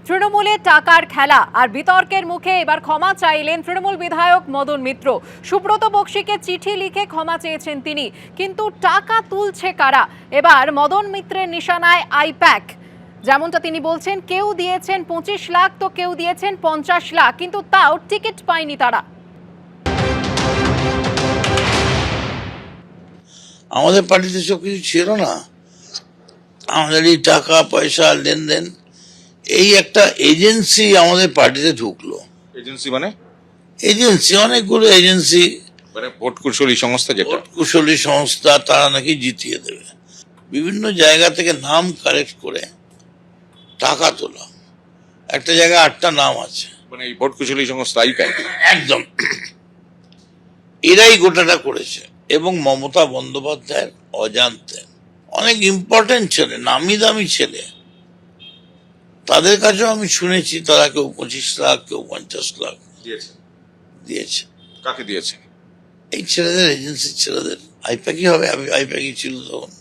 তৃণমূলে টাকার খেলা আর বিতর্কের মুখে এবার ক্ষমা চাইলেন তৃণমূল বিধায়ক মদন মিত্র। সুব্রত বক্সিকে চিঠি লিখে ক্ষমা চেয়েছেন তিনি, কিন্তু টাকা তুলছে কারা? এবার মদন মিত্রের নিশানায় আইপ্যাক। যেমনটা তিনি বলছেন, কেউ দিয়েছেন 25 লাখ তো কেউ দিয়েছেন 50 লাখ, কিন্তু তাও টিকিট পায়নি তারা। আমাদের পার্টিতে সব কিছু ছিল না। আমাদের এই টাকা পয়সা লেনদেন, এই একটা এজেন্সি আমাদের পার্টিতে ঢুকলো। এজেন্সি মানে? এজেন্সি, অনেকগুলো এজেন্সি, মানে ভোট কুশলী সংস্থা, যেটা ভোট কুশলী সংস্থা, তারা নাকি জিতিয়ে দেবে। বিভিন্ন জায়গা থেকে নাম কালেক্ট করে টাকা তোলা। একটা জায়গায় 8টা নাম আছে, মানে এই ভোট কুশলী সংস্থা আইপ্যাক। একদম এরাই গোটাটা করেছে, এবং মমতা বন্দ্যোপাধ্যায়ের অজান্তে অনেক ইম্পর্টেন্ট ছেলে, নামি দামি ছেলে, তাদের কাছেও আমি শুনেছি তারা কেউ 25 লাখ, কেউ 50 লাখ দিয়েছে। কাকে দিয়েছে? এই ছেলেদের, এজেন্সির ছেলেদের। আইপ্যাকই হবে, আইপ্যাকই ছিল তখন।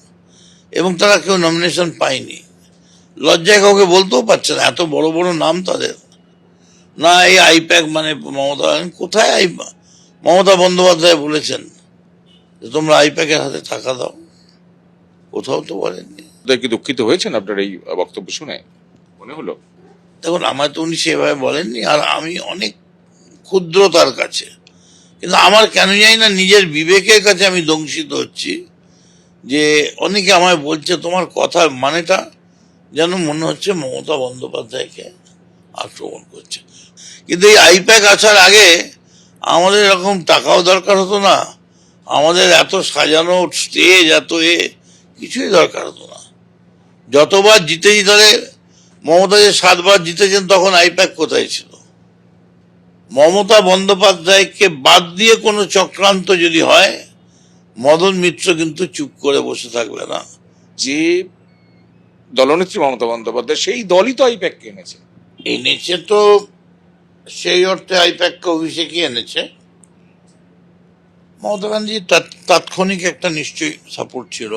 এবং তারা কেউ নমিনেশন পায়নি। লজ্জায় কাউকে বলতেও পারছে না, এত বড় বড় নাম তাদের। না, এই আইপ্যাক মানে মমতা। কোথায় মমতা বন্দ্যোপাধ্যায় বলেছেন যে তোমরা আইপ্যাকের হাতে টাকা দাও? কোথাও তো বলেননি। কি দুঃখিত হয়েছেন আপনার এই বক্তব্য শুনে মনে হলো? দেখুন, আমার তো উনি সেভাবে বলেননি, আর আমি অনেক ক্ষুদ্র তার কাছে, কিন্তু আমার কেন জানি না নিজের বিবেকের কাছে আমি দংশিত হচ্ছি যে অনেকে আমায় বলছে তোমার কথার মানেটা যেন মনে হচ্ছে মমতা বন্দ্যোপাধ্যায়কে আক্রমণ করছে। কিন্তু এই আইপ্যাক আসার আগে আমাদের এরকম টাকাও দরকার হতো না, আমাদের এত সাজানো স্টেজ, এত কিছুই দরকার হতো না। যতবার জিতেছি, তাহলে মমতা যে 7বার জিতেছেন, তখন আইপ্যাক কোথায় ছিল? মমতা বন্দ্যোপাধ্যায়কে বাদ দিয়ে কোনো চক্রান্ত যদি হয়, মদন মিত্র কিন্তু চুপ করে বসে থাকবে না। যে দলনেত্রী মমতা বন্দ্যোপাধ্যায়, সেই দলই তো আইপ্যাককে এনেছে। এনেছে তো, সেই অর্থে আইপ্যাককে অভিষেকই এনেছে। মমতা ব্যানার্জি তাৎক্ষণিক একটা নিশ্চয়ই সাপোর্ট ছিল,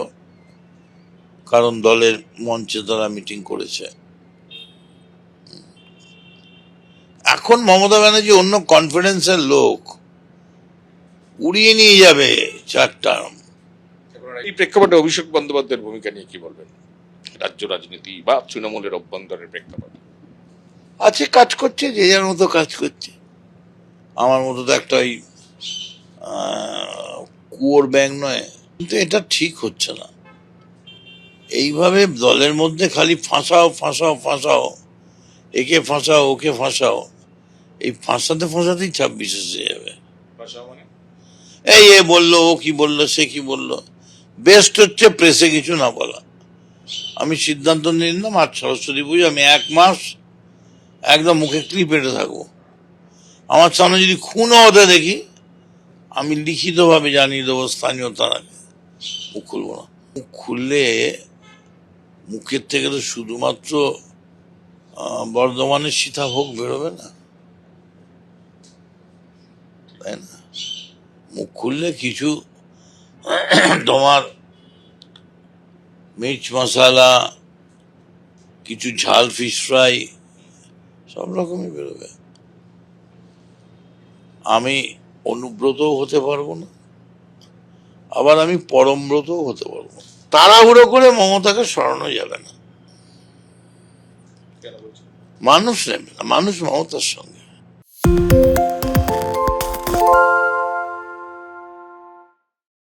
কারণ দলের মঞ্চে তারা মিটিং করেছে। এখন মমতা ব্যানার্জি অন্য কনফিডেন্সের লোক, উড়িয়ে নিয়ে যাবে 4টা। এই প্রেক্ষাপটে অভিষেক বন্দ্যোপাধ্যায়ের ভূমিকা নিয়ে কি বলবেন? রাজ্য রাজনীতি বা তৃণমূলের অভ্যন্তরের প্রেক্ষাপটে আছে, কাজ করছে, যে যার মতো কাজ করছে। আমার মতো তো একটা ওই কুয়োর ব্যাংক নয়, কিন্তু এটা ঠিক হচ্ছে না। এইভাবে দলের মধ্যে খালি ফাঁসাও ফাঁসাও ফাঁসাও, একে ফাঁসাও ওকে ফাঁসাও, এই ফাঁসাতে ফাঁসাতেই 26 এসে যাবে। এই এ বললো, ও কি বললো, সে কি বললো। বেস্ট হচ্ছে প্রেসে কিছু না বলা। আমি সিদ্ধান্ত নিলাম, আজ সরস্বতী পুজো, আমি 1 মাস একদম মুখে ক্লিপ এঁটে থাকবো। আমার সামনে যদি খুনও হতে দেখি, আমি লিখিতভাবে জানিয়ে দেবো স্থানীয় থানাকে, মুখ খুলবো না। মুখ খুললে মুখের থেকে তো শুধুমাত্র বর্ধমানের সীতাভোগ বেরোবে না, তাই না? মুখ খুললে কিছু তোমার মির্চ মশালা, কিছু ঝাল ফিশ ফ্রাই, সব রকমই বেরোবে। আমি অনুব্রতও হতে পারবো না, আবার আমি পরমব্রতও হতে পারবো না। তাড়াহুড়ো করে মমতাকে সরানো যাবে না। মানুষ নেবে না, মানুষ মমতার সঙ্গে।